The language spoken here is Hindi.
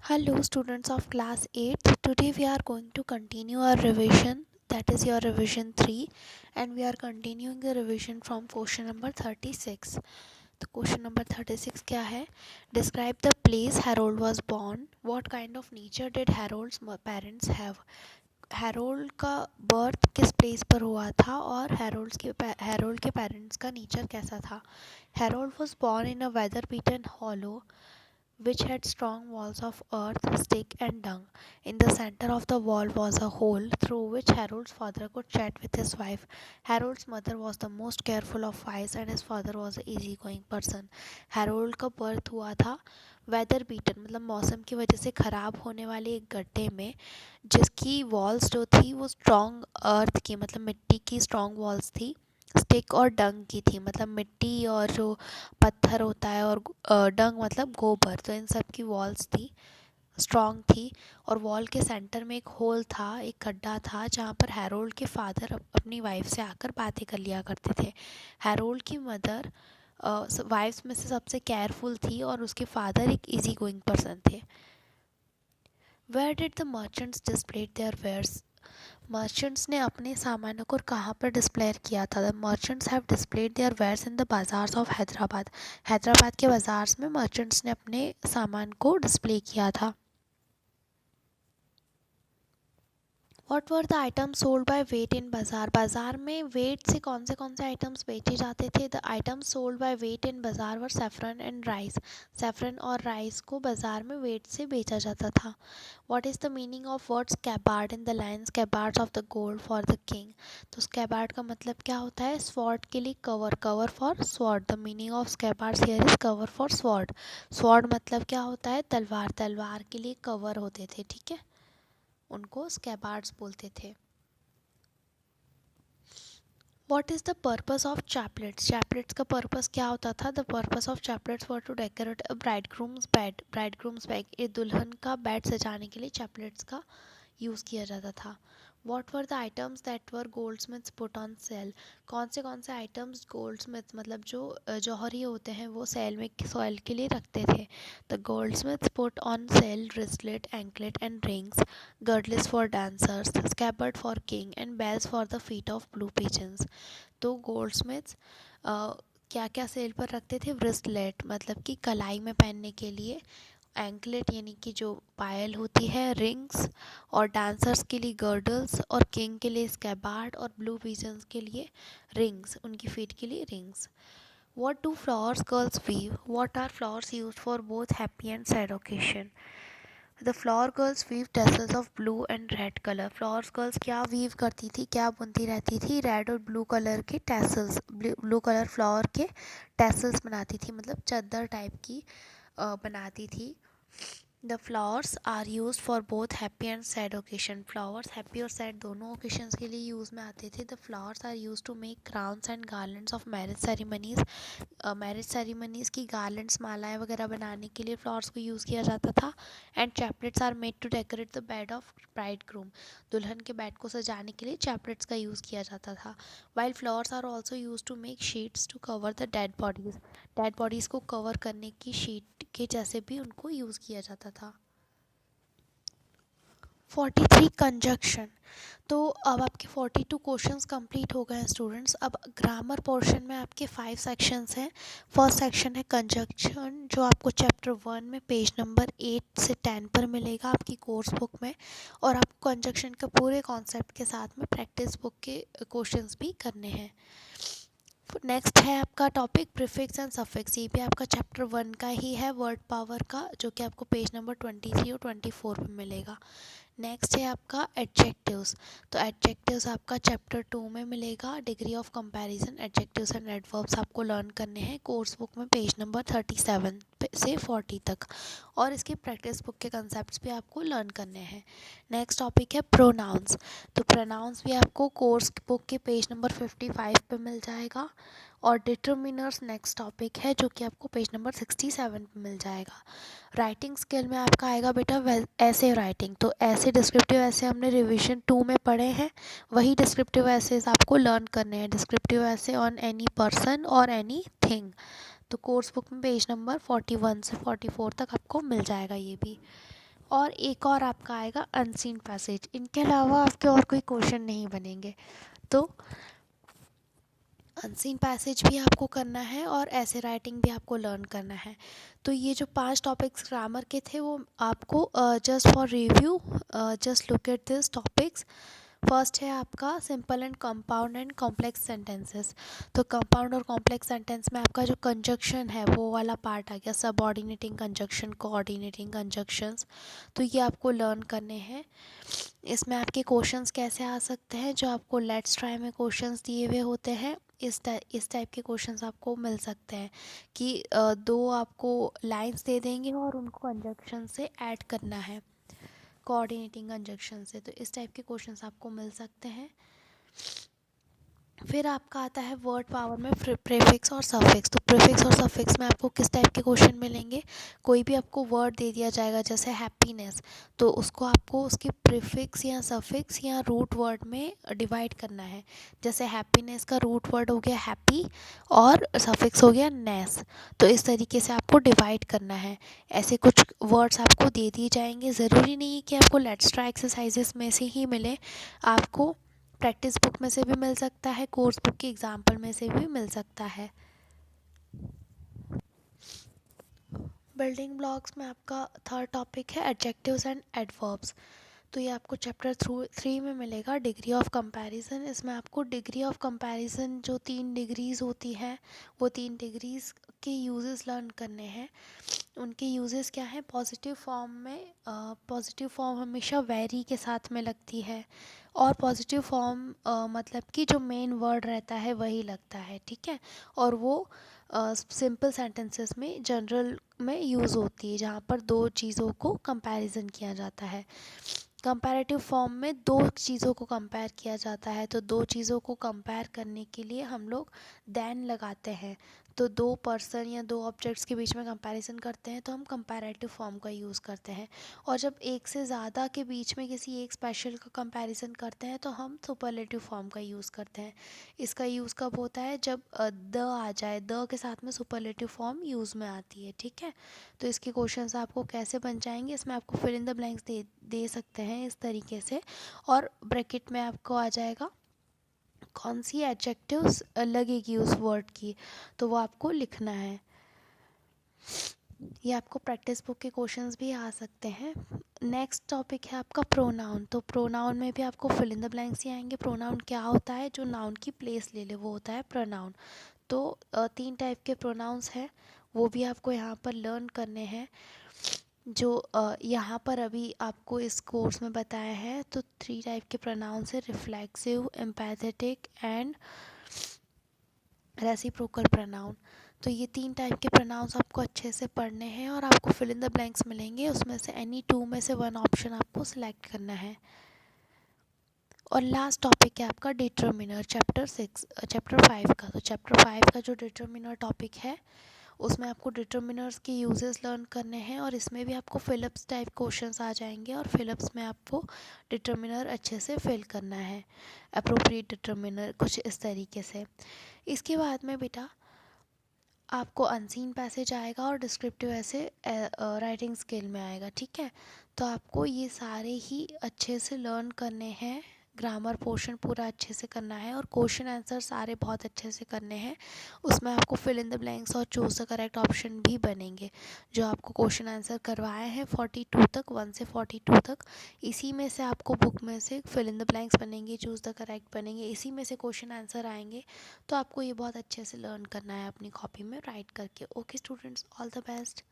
Hello, students of class 8th. Today we are going to continue our revision, that is your revision 3, and we are continuing the revision from question number 36. तो question number 36 क्या है? Describe the place Harold was born. What kind of nature did Harold's parents have? Harold का बर्थ किस प्लेस पर हुआ था और हैरोल्ड के पेरेंट्स का नेचर कैसा था? Harold was born in a weather-beaten hollow which had strong walls of earth, stick, and dung. In the center of the wall was a hole through which Harold's father could chat with his wife. Harold's mother was the most careful of wives and his father was an easygoing person. Harold का बर्थ हुआ था वेदर बीटन मतलब मौसम की वजह से ख़राब होने वाले एक गड्ढे में, जिसकी वॉल्स जो थी वो स्ट्रॉन्ग अर्थ की मतलब मिट्टी की स्ट्रॉन्ग वॉल्स थी, स्टिक और डंग की थी मतलब मिट्टी और जो पत्थर होता है, और डंग मतलब गोबर, तो इन सब की वॉल्स थी, स्ट्रॉन्ग थी। और वॉल के सेंटर में एक होल था, एक गड्ढा था, जहाँ पर हैरोल्ड के फादर अपनी वाइफ से आकर बातें कर लिया करते थे। हैरोल्ड की मदर वाइफ्स में से सबसे केयरफुल थी और उसके फादर एक इजी गोइंग पर्सन थे। Where did the merchants displayed their wares? Merchants ने अपने सामानों को कहाँ पर डिस्प्ले किया था? The merchants have displayed their wares in the bazaars of Hyderabad. Hyderabad के बाजार्स में मर्चेंट्स ने अपने सामान को डिस्प्ले किया था। What were the item sold by weight in bazaar? बाज़ार में वेट से कौन से आइटम्स बेचे जाते थे? The items sold by weight in bazaar were saffron and rice. Saffron और राइस को बाज़ार में वेट से बेचा जाता था। What is the meaning of word scabbard in the line scabbards of the gold for the king? तो स्कैबार्ड का मतलब क्या होता है? स्वॉर्ड के लिए cover, cover for sword. The meaning of scabbards here is cover for sword. Sword मतलब क्या होता है? तलवार, तलवार के लिए कवर होते थे, ठीक है, उनको स्कैबार्ड्स बोलते थे। What is the purpose of chaplets? Chaplets का पर्पज़ क्या होता था? The purpose of chaplets were to decorate a bridegroom's bed. Bridegroom's bed, ये दुल्हन का बेड सजाने के लिए चैपलेट्स का यूज़ किया जाता था। What were the items that were gold Smiths put on cell? कौन से आइटम्स गोल्ड स्मिथ्स मतलब जो जौहरी होते हैं वो सेल में सेल के लिए रखते थे? The goldsmiths put on sale wristlet, anklet and rings, girdles for dancers, scabbard for king and bells for the feet of blue pigeons। तो गोल्ड स्मिथ्स क्या क्या सेल पर रखते थे? ब्रिस्लेट मतलब कि कलाई में पहनने के लिए, एंकलेट यानी कि जो पायल होती है, रिंग्स, और डांसर्स के लिए गर्डल्स, और किंग के लिए स्कैबार्ड, और ब्लू पिजन्स के लिए रिंग्स, उनकी फीट के लिए rings. What do flowers girls weave? What are flowers used for both happy and sad occasion? The flower girls weave tassels of blue and red color। Flowers girls क्या वीव करती थी, क्या बुनती रहती थी? रेड और ब्लू कलर के टैसल्स, ब्लू कलर फ्लावर के टैसल्स बनाती थी, मतलब चादर टाइप की बनाती थी। The flowers are use for both happy and sad occasion. Flowers happy और सैड दोनों ओकेशंस के लिए यूज़ में आते थे। The flowers are use to make crowns and garlands of marriage ceremonies. Marriage ceremonies की गार्लैंड्स, मालाएं वगैरह बनाने के लिए फ्लावर्स को यूज़ किया जाता था। And chaplets are made to decorate the bed of bride groom. दुल्हन के बेड को सजाने के लिए चैपलेट्स का यूज़ किया जाता था। While flowers are also use to make sheets to cover the dead bodies. Dead bodies को कवर करने की शीट के जैसे भी उनको यूज़ किया जाता था। 43 कंजक्शन। तो अब आपके 42 क्वेश्चंस कंप्लीट हो गए हैं स्टूडेंट्स। अब ग्रामर पोर्शन में आपके 5 सेक्शंस हैं। फर्स्ट सेक्शन है कंजक्शन, जो आपको चैप्टर 1 में पेज नंबर 8 से 10 पर मिलेगा आपकी कोर्स बुक में, और आपको कंजक्शन के पूरे कॉन्सेप्ट के साथ में प्रैक्टिस बुक के क्वेश्चंस भी करने हैं। नेक्स्ट है आपका टॉपिक प्रीफिक्स एंड सफिक्स। ये भी आपका चैप्टर 1 का ही है, वर्ड पावर का, जो कि आपको पेज नंबर 23 और 24 पे मिलेगा। नेक्स्ट है आपका एडजेक्टिव्स। तो एडजेक्टिव्स आपका चैप्टर 2 में मिलेगा, degree of comparison, adjectives and adverbs आपको लर्न करने हैं कोर्स बुक में पेज नंबर 37 से 40 तक, और इसकी प्रैक्टिस बुक के कंसेप्ट्स भी आपको लर्न करने हैं। नेक्स्ट टॉपिक है प्रोनाउंस। तो प्रोनाउंस भी आपको कोर्स बुक के पेज नंबर 55 पे मिल जाएगा। और डिटर्मिनर्स नेक्स्ट टॉपिक है, जो कि आपको पेज नंबर 67 पे मिल जाएगा। राइटिंग स्किल में आपका आएगा बेटा ऐसे राइटिंग। तो ऐसे डिस्क्रिप्टिव ऐसे हमने रिवीजन 2 में पढ़े हैं, वही डिस्क्रिप्टिव ऐसे आपको लर्न करने हैं। डिस्क्रिप्टिव ऐसे ऑन एनी पर्सन और एनी थिंग। तो कोर्स बुक में पेज नंबर 41 से 44 तक आपको मिल जाएगा ये भी। और एक और आपका आएगा अनसीन पैसेज। इनके अलावा आपके और कोई क्वेश्चन नहीं बनेंगे। तो अनसीन पैसेज भी आपको करना है और ऐसे राइटिंग भी आपको लर्न करना है। तो ये जो 5 टॉपिक्स ग्रामर के थे वो आपको just for review, just look at this topics. First है आपका simple and compound and complex sentences. तो कंपाउंड और कॉम्प्लेक्स सेंटेंस में आपका जो कंजक्शन है वो वाला पार्ट आ गया, सबऑर्डिनेटिंग कंजक्शन, कोऑर्डिनेटिंग कंजक्शंस। तो ये आपको लर्न करने हैं। इसमें आपके क्वेश्चंस कैसे आ सकते हैं, जो आपको लेट्स ट्राई में क्वेश्चंस दिए हुए होते हैं, इस टाइप के क्वेश्चंस आपको मिल सकते हैं कि दो आपको लाइंस दे देंगे और उनको कंजक्शन से ऐड करना है, कोऑर्डिनेटिंग कंजक्शन से। तो इस टाइप के क्वेश्चंस आपको मिल सकते हैं। फिर आपका आता है वर्ड पावर में प्रीफिक्स और सफिक्स। तो प्रीफिक्स और सफिक्स में आपको किस टाइप के क्वेश्चन मिलेंगे, कोई भी आपको वर्ड दे दिया जाएगा जैसे हैप्पीनेस, तो उसको आपको उसके प्रीफिक्स या सफिक्स या रूट वर्ड में डिवाइड करना है। जैसे हैप्पीनेस का रूट वर्ड हो गया हैप्पी और सफिक्स हो गया नेस। तो इस तरीके से आपको डिवाइड करना है। ऐसे कुछ वर्ड्स आपको दे दिए जाएंगे। ज़रूरी नहीं है कि आपको लेट्स ट्राई एक्सरसाइजेस में से ही मिले, आपको प्रैक्टिस बुक में से भी मिल सकता है, कोर्स बुक के एग्जाम्पल में से भी मिल सकता है। बिल्डिंग ब्लॉक्स में आपका थर्ड टॉपिक है एडजेक्टिव्स एंड एडवर्ब्स। तो ये आपको चैप्टर 3 में मिलेगा, डिग्री ऑफ कंपैरिजन। इसमें आपको डिग्री ऑफ कंपैरिजन जो 3 डिग्रीज होती हैं वो 3 डिग्रीज के यूजेस लर्न करने हैं। उनके यूजेस क्या हैं, पॉजिटिव फॉर्म में पॉजिटिव फॉर्म हमेशा वेरी के साथ में लगती है, और पॉजिटिव फॉर्म मतलब कि जो मेन वर्ड रहता है वही लगता है, ठीक है। और वो सिंपल सेंटेंसेस में जनरल में यूज़ होती है, जहाँ पर दो चीज़ों को कंपैरिजन किया जाता है। कंपैरेटिव फॉर्म में दो चीज़ों को कंपेयर किया जाता है, तो दो चीज़ों को कंपेयर करने के लिए हम लोग देन लगाते हैं। तो दो पर्सन या दो ऑब्जेक्ट्स के बीच में कंपैरिजन करते हैं तो हम कंपैरेटिव फॉर्म का यूज़ करते हैं। और जब एक से ज़्यादा के बीच में किसी एक स्पेशल का कंपैरिजन करते हैं तो हम सुपरलेटिव फॉर्म का यूज़ करते हैं। इसका यूज़ कब होता है, जब द आ जाए, द के साथ में सुपरलेटिव फॉर्म यूज़ में आती है, ठीक है। तो इसके क्वेश्चंस आपको कैसे बन जाएंगे, इसमें आपको फिल इन द ब्लैंक्स दे सकते हैं इस तरीके से। और ब्रैकेट में आपको आ जाएगा कौन सी एडजेक्टिव्स लगेगी उस वर्ड की, तो वो आपको लिखना है। ये आपको प्रैक्टिस बुक के क्वेश्चंस भी आ सकते हैं। नेक्स्ट टॉपिक है आपका प्रोनाउन। तो प्रोनाउन में भी आपको फिल इन द ब्लैंक्स ही आएंगे। प्रोनाउन क्या होता है, जो नाउन की प्लेस ले ले वो होता है प्रोनाउन। तो 3 टाइप के प्रोनाउंस हैं, वो भी आपको यहाँ पर लर्न करने हैं, जो यहाँ पर अभी आपको इस कोर्स में बताया है। तो 3 टाइप के प्रोनाउंस है, reflexive, empathetic and reciprocal pronoun. तो ये 3 टाइप के प्रोनाउंस आपको अच्छे से पढ़ने हैं और आपको फिल इन द ब्लैंक्स मिलेंगे, उसमें से एनी 2 में से 1 ऑप्शन आपको सिलेक्ट करना है। और लास्ट टॉपिक है आपका डिटर्मिनर, चैप्टर 5 का। तो चैप्टर 5 का जो डिटर्मिनर टॉपिक है उसमें आपको डिटर्मिनर्स के यूजेस लर्न करने हैं, और इसमें भी आपको फिलिप्स टाइप क्वेश्चंस आ जाएंगे, और फिलिप्स में आपको डिटर्मिनर अच्छे से फिल करना है, अप्रोप्रिएट डिटर्मिनर कुछ इस तरीके से। इसके बाद में बेटा आपको अनसीन पैसेज आएगा और डिस्क्रिप्टिव ऐसे राइटिंग स्किल में आएगा, ठीक है। तो आपको ये सारे ही अच्छे से लर्न करने हैं, ग्रामर पोर्शन पूरा अच्छे से करना है, और क्वेश्चन आंसर सारे बहुत अच्छे से करने हैं। उसमें आपको फिल इन द ब्लैंक्स और चूज़ द करेक्ट ऑप्शन भी बनेंगे, जो आपको क्वेश्चन आंसर करवाए हैं 42 तक, 1 से 42 तक। इसी में से आपको बुक में से फिल इन द ब्लैंक्स बनेंगे, चूज़ द करेक्ट बनेंगे, इसी में से क्वेश्चन आंसर आएंगे। तो आपको ये बहुत अच्छे से लर्न करना है अपनी कॉपी में राइट करके। Okay students, all the best.